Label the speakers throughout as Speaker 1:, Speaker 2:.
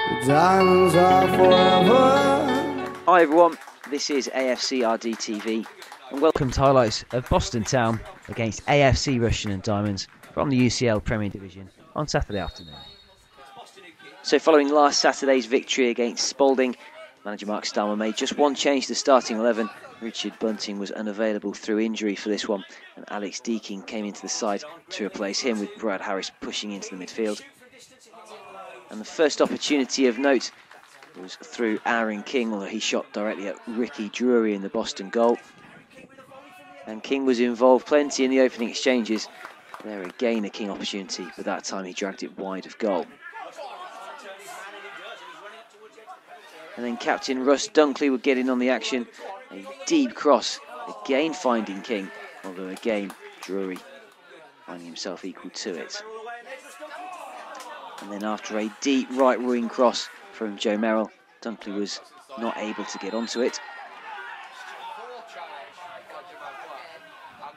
Speaker 1: The diamonds are forever.
Speaker 2: Hi everyone, this is AFCRDTV and welcome to highlights of Boston Town against AFC Rushden Diamonds from the UCL Premier Division on Saturday afternoon. So following last Saturday's victory against Spalding, manager Mark Starmer made just one change to the starting 11. Richard Bunting was unavailable through injury for this one, and Alex Deakin came into the side to replace him, with Brad Harris pushing into the midfield. And the first opportunity of note was through Aaron King, although he shot directly at Ricky Drury in the Boston goal. And King was involved plenty in the opening exchanges. There again a King opportunity, but that time he dragged it wide of goal. And then captain Russ Dunkley would get in on the action. A deep cross, again finding King, although again Drury finding himself equal to it. And then after a deep right wing cross from Joe Merrill, Dunkley was not able to get onto it.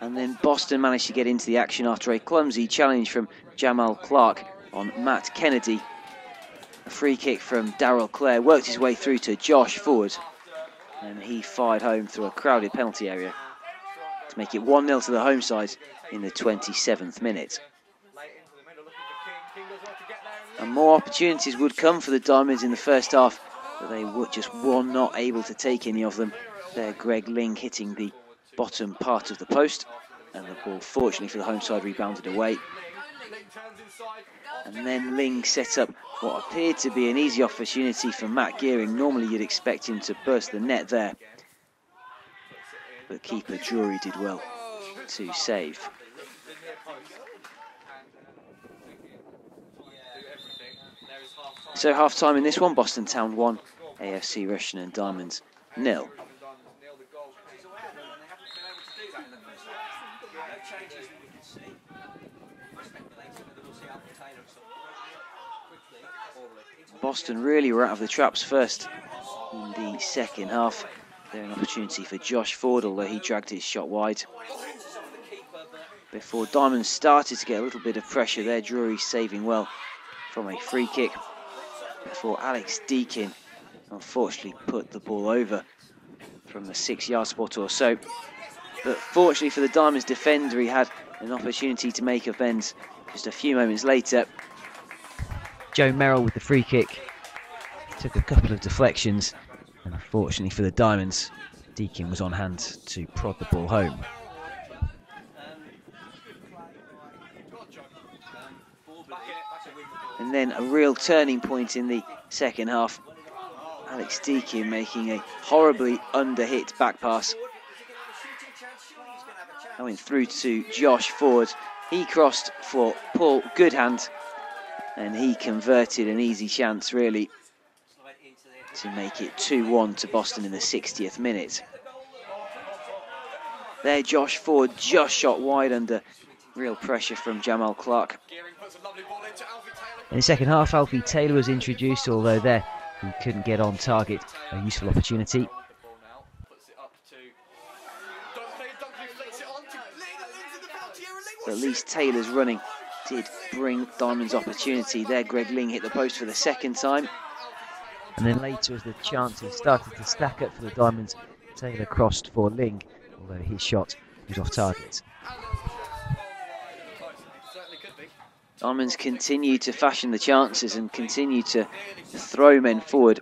Speaker 2: And then Boston managed to get into the action after a clumsy challenge from Jamal Clark on Matt Kennedy. A free kick from Darryl Clare worked his way through to Josh Ford, and he fired home through a crowded penalty area to make it 1-0 to the home side in the 27th minute. And more opportunities would come for the Diamonds in the first half, but they were not able to take any of them. There, Greg Ling hitting the bottom part of the post, and the ball, fortunately for the home side, rebounded away. And then Ling set up what appeared to be an easy opportunity for Matt Gearing. Normally you'd expect him to burst the net there, but keeper Drury did well to save. So half-time in this one, Boston Town 1, AFC Rushden Diamonds 0. Boston really were out of the traps first in the second half. There an opportunity for Josh Ford, although he dragged his shot wide. Before Diamonds started to get a little bit of pressure there, Drury saving well from a free kick. Before Alex Deakin unfortunately put the ball over from the 6-yard spot or so. But fortunately for the Diamonds defender, he had an opportunity to make amends just a few moments later. Joe Merrill with the free kick took a couple of deflections, and unfortunately for the Diamonds, Deakin was on hand to prod the ball home. And then a real turning point in the second half. Alex Deakin making a horribly under-hit back pass. That went through to Josh Ford. He crossed for Paul Goodhand, and he converted an easy chance, really, to make it 2-1 to Boston in the 60th minute. There, Josh Ford just shot wide under real pressure from Jamal Clark. In the second half, Alfie Taylor was introduced, although there he couldn't get on target. A useful opportunity. But at least Taylor's running did bring Diamonds opportunity. There, Greg Ling hit the post for the second time. And then later, as the chances started to stack up for the Diamonds, Taylor crossed for Ling, although his shot was off target. Diamonds continued to fashion the chances and continued to throw men forward.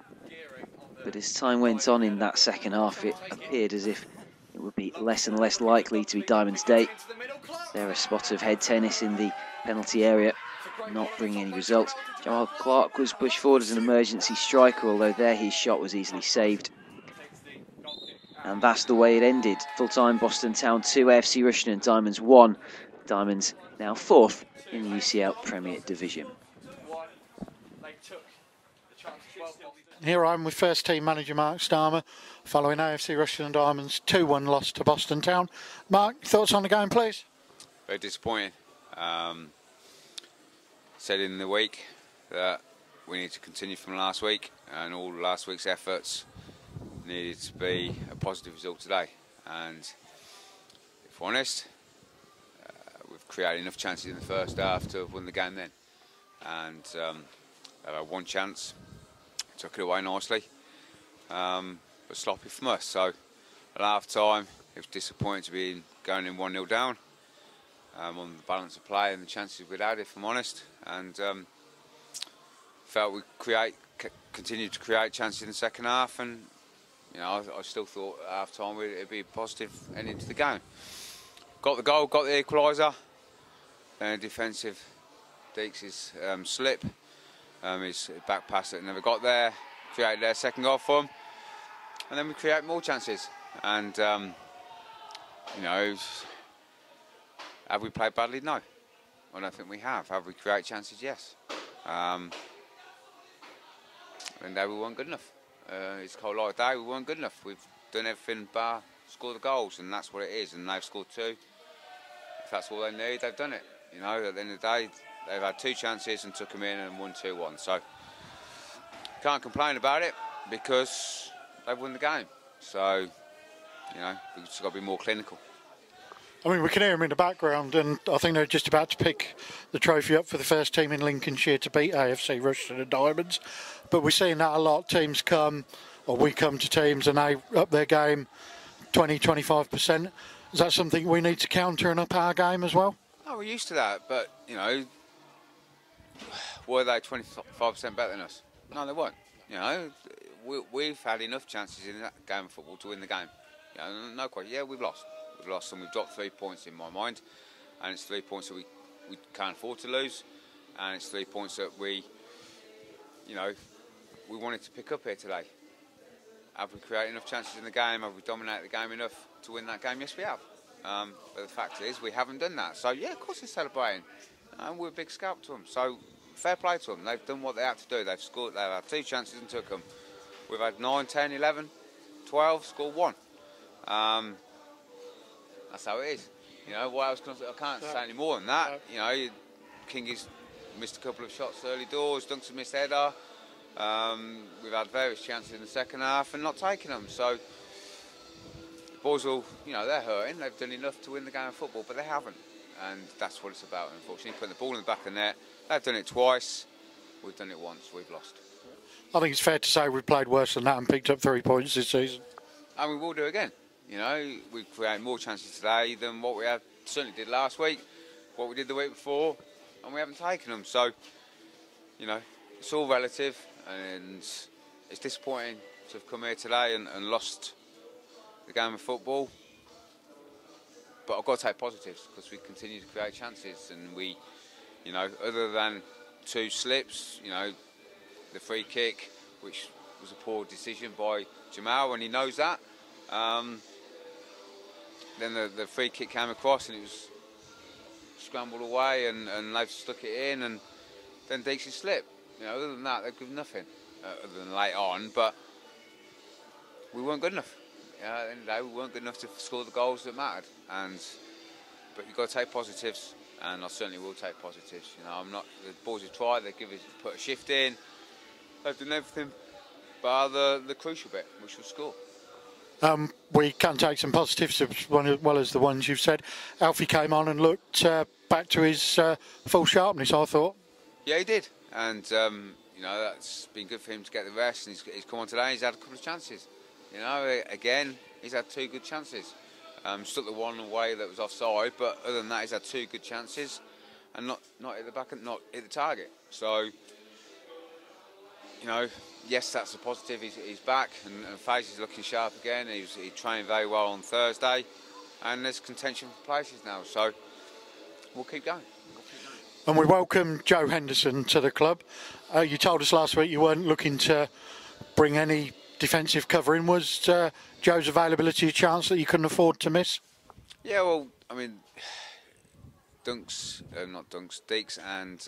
Speaker 2: But as time went on in that second half, it appeared as if it would be less and less likely to be Diamonds' day. There, a spot of head tennis in the penalty area, not bringing any results. Jamal Clark was pushed forward as an emergency striker, although there his shot was easily saved. And that's the way it ended. Full-time Boston Town 2, AFC Rushden Diamonds 1. Diamonds now 4th in the UCL Premier Division.
Speaker 3: Here I am with first team manager Mark Starmer following AFC Rushden Diamonds 2-1 loss to Boston Town. Mark, thoughts on the game, please?
Speaker 4: Very disappointing. Said in the week that we need to continue from last week, and all last week's efforts needed to be a positive result today. And if we're honest, we've created enough chances in the first half to have won the game then. And they've had one chance, took it away nicely, but sloppy from us. So at half time, it was disappointing to be going in 1-0 down on the balance of play and the chances we'd had, if I'm honest. And felt we continued to create chances in the second half, and you know, I still thought at half time it'd be positive ending into the game. Got the goal, got the equaliser, then a defensive Deaks' slip, his back pass that never got there, created their second goal for him, and then we create more chances. And you know, have we played badly? No, I don't think we have. Have we created chances? Yes. And we weren't good enough. It's a cold light day, we weren't good enough. We've done everything bar score the goals, and that's what it is. And they've scored 2. If that's all they need, they've done it. You know, at the end of the day, they've had 2 chances and took them in and won 2-1. So can't complain about it because they've won the game. So, you know, we've just got to be more clinical.
Speaker 3: I mean, we can hear them in the background, and I think they're just about to pick the trophy up for the first team in Lincolnshire to beat AFC Rushden Diamonds. But we're seeing that a lot. Teams come, or we come to teams, and they up their game 20-25%. Is that something we need to counter and up our game as well?
Speaker 4: Oh, we're used to that, but, you know, were they 25% better than us? No, they weren't. You know, we've had enough chances in that game of football to win the game. You know, no question. Yeah, we've lost. We've lost, and we've dropped 3 points in my mind, and it's 3 points that we can't afford to lose, and it's 3 points that we, you know, we wanted to pick up here today. Have we created enough chances in the game? Have we dominated the game enough to win that game? Yes, we have. But the fact is, we haven't done that. So yeah, of course they're celebrating, and we're a big scalp to them. So fair play to them. They've done what they had to do. They've scored. They've had 2 chances and took them. We've had 9, 10, 11, 12, scored 1. That's how it is. You know, what else can I say? I can't say any more than that. You know, Kingy's missed a couple of shots early doors, Dunks missed header. We've had various chances in the second half and not taking them. So the boys all, you know, they're hurting. They've done enough to win the game of football, but they haven't. And that's what it's about, unfortunately. Putting the ball in the back of the net. They've done it twice. We've done it once. We've lost.
Speaker 3: I think it's fair to say we've played worse than that and picked up 3 points this season.
Speaker 4: And we will do again. You know, we've created more chances today than what we certainly did last week, what we did the week before, and we haven't taken them. So, you know, it's all relative, and it's disappointing to have come here today and lost the game of football. But I've got to take positives because we continue to create chances, and we, you know, other than 2 slips, you know, the free kick, which was a poor decision by Jamal, and he knows that. Then the free kick came across and it was scrambled away, and they've stuck it in, and then Deaks' slip. You know, other than that, they've given nothing other than late on. But we weren't good enough. At the end of the day, we weren't good enough to score the goals that mattered. But you've got to take positives, and I certainly will take positives. You know, I'm not. The boys have tried. They put a shift in. They've done everything, bar the crucial bit, which was score.
Speaker 3: We can take some positives as well as the ones you've said. Alfie came on and looked back to his full sharpness, I thought.
Speaker 4: Yeah, he did. And, you know, that's been good for him to get the rest. And he's come on today, he's had a couple of chances. You know, again, he's had 2 good chances. Stuck the one away that was offside, but other than that, he's had 2 good chances and not hit the back and not hit the target. So, you know, yes, that's a positive. He's back, and Faze is looking sharp again. He trained very well on Thursday, and there's contention for places now. So we'll keep going.
Speaker 3: And we welcome Joe Henderson to the club. You told us last week you weren't looking to bring any defensive cover in. Was Joe's availability a chance that you couldn't afford to miss?
Speaker 4: Yeah, well, I mean, Deaks and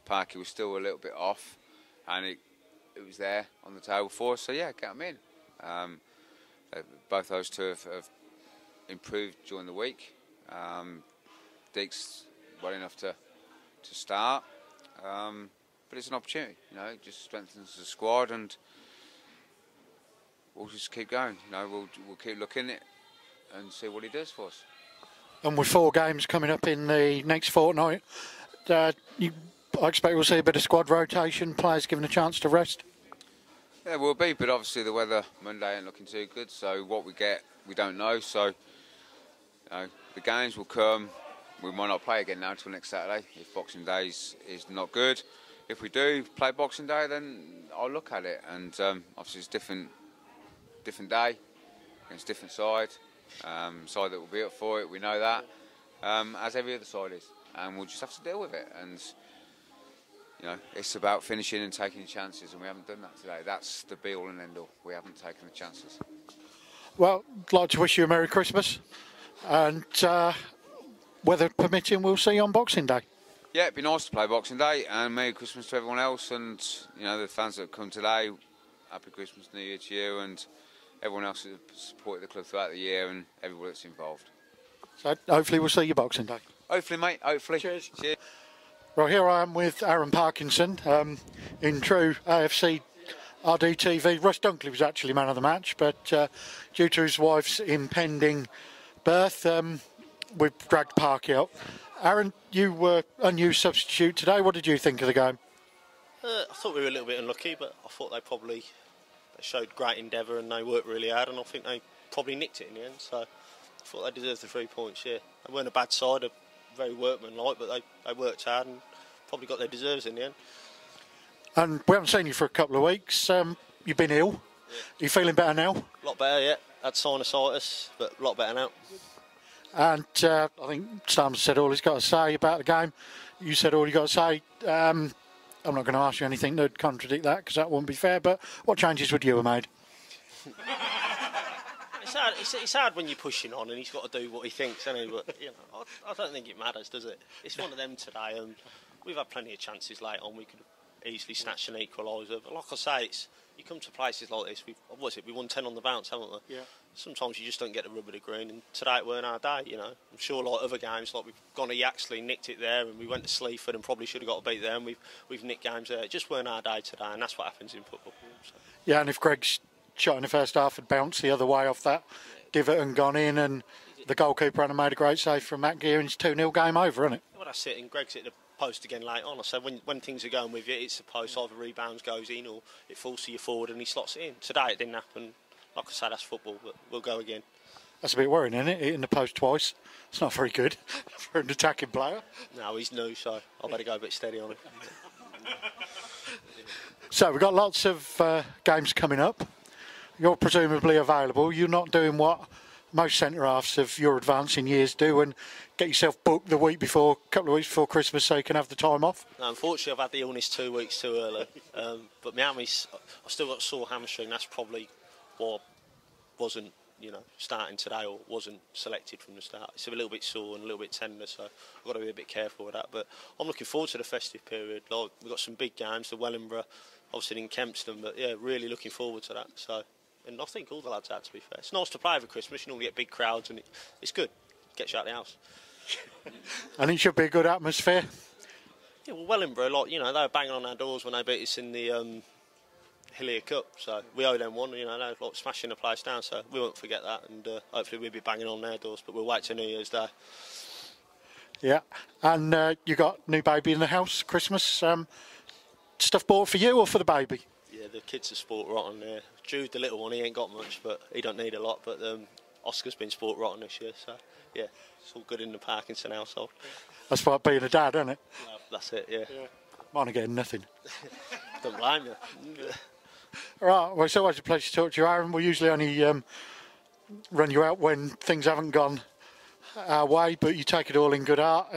Speaker 4: Parky was still a little bit off, and it was there on the table for us, so yeah, get them in. Both those 2 have improved during the week. Deaks well enough to start, but it's an opportunity, you know, it just strengthens the squad, and we'll just keep going. You know, we'll keep looking at it and see what he does for us.
Speaker 3: And with 4 games coming up in the next fortnight, I expect we'll see a bit of squad rotation, players given a chance to rest.
Speaker 4: Yeah, we'll be, but obviously the weather Monday ain't looking too good, so what we get, we don't know. So, the games will come. We might not play again now until next Saturday if Boxing Day is not good. If we do play Boxing Day, then I'll look at it. And obviously it's different day against different side. Side that will be up for it, we know that, as every other side is, and we'll just have to deal with it. And it's about finishing and taking the chances, and we haven't done that today. That's the be-all and end-all. We haven't taken the chances.
Speaker 3: Well, I'd like to wish you a Merry Christmas, and weather permitting, we'll see you on Boxing Day.
Speaker 4: Yeah, it'd be nice to play Boxing Day, and Merry Christmas to everyone else, and the fans that have come today. Happy Christmas, New Year to you, and everyone else who supported the club throughout the year, and everyone that's involved. So
Speaker 3: hopefully we'll see you Boxing Day.
Speaker 4: Hopefully, mate. Hopefully.
Speaker 3: Cheers. Cheers. Well, here I am with Aaron Parkinson in true AFCRD TV. Russ Dunkley was actually man of the match, but due to his wife's impending birth, we've dragged Parky out. Aaron, you were a new substitute today. What did you think of the game?
Speaker 5: I thought we were a little bit unlucky, but I thought they showed great endeavour and they worked really hard, and I think they probably nicked it in the end. So I thought they deserved the 3 points. Yeah, they weren't a bad side, very workmanlike, but they worked hard and probably got their deserves in the end.
Speaker 3: And we haven't seen you for a couple of weeks. You've been ill. Yeah. Are you feeling better now?
Speaker 5: A lot better, yeah. Had sinusitis, but a lot better now.
Speaker 3: And I think Sam said all he's got to say about the game. You said all you got to say. I'm not going to ask you anything that would contradict that, because that wouldn't be fair. But what changes would you have made?
Speaker 5: It's hard when you're pushing on and he's got to do what he thinks, isn't he? But I don't think it matters, does it? It's one of them today, and we've had plenty of chances late on. We could have easily snatched an equaliser, but like I say, you come to places like this. We won 10 on the bounce, haven't we? Yeah. Sometimes you just don't get the rub of the green, and today it weren't our day. I'm sure like other games, like we've gone to Yaxley, nicked it there, and we went to Sleaford and probably should have got a beat there, and we've nicked games there. It just weren't our day today, and that's what happens in football. So. Yeah, and if Greg's shot in the first half had bounced the other way off that divot and gone in, and the goalkeeper hadn't made a great save from Matt Gear, and it's 2-0 game over, isn't it? Well, that's it, and Greg's hit the post again late on. I said when things are going with you, it's the post, either rebounds goes in or it falls to you forward and he slots it in. Today it didn't happen. Like I say, that's football, but we'll go again. That's a bit worrying, isn't it? Hitting the post twice. It's not very good for an attacking player. No, he's new, so I better go a bit steady on him. So we've got lots of games coming up. You're presumably available. You're not doing what most centre-halves of your advancing years do and get yourself booked the week before, a couple of weeks before Christmas, so you can have the time off? No, unfortunately, I've had the illness 2 weeks too early. But my hammy's, I've still got a sore hamstring. That's probably what wasn't, starting today or wasn't selected from the start. It's a little bit sore and a little bit tender, so I've got to be a bit careful with that. But I'm looking forward to the festive period. Like, we've got some big games, the Wellingborough, obviously in Kempston, but yeah, really looking forward to that. So. And I think all the lads are, to be fair. It's nice to play over Christmas. You normally get big crowds, and it's good. Gets you out of the house. And it should be a good atmosphere. Yeah, well, Wellingborough, they were banging on our doors when they beat us in the Hillier Cup. So we owe them one. They were smashing the place down. So we won't forget that, and hopefully we'll be banging on their doors. But we'll wait till New Year's Day. Yeah, and you got new baby in the house. Christmas stuff bought for you or for the baby? Yeah, the kids are sport rotten there. Jude, the little one, he ain't got much, but he don't need a lot. But Oscar's been sport rotten this year, so yeah, it's all good in the Parkinson household. That's like being a dad, isn't it? Yeah, that's it, yeah. Mine are getting nothing. Don't blame you. Right, well, it's always a pleasure to talk to you, Aaron. We usually only run you out when things haven't gone our way, but you take it all in good heart.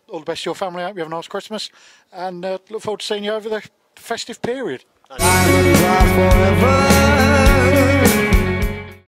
Speaker 5: All the best to your family. I hope you have a nice Christmas, and look forward to seeing you over the festive period. Diamonds are forever.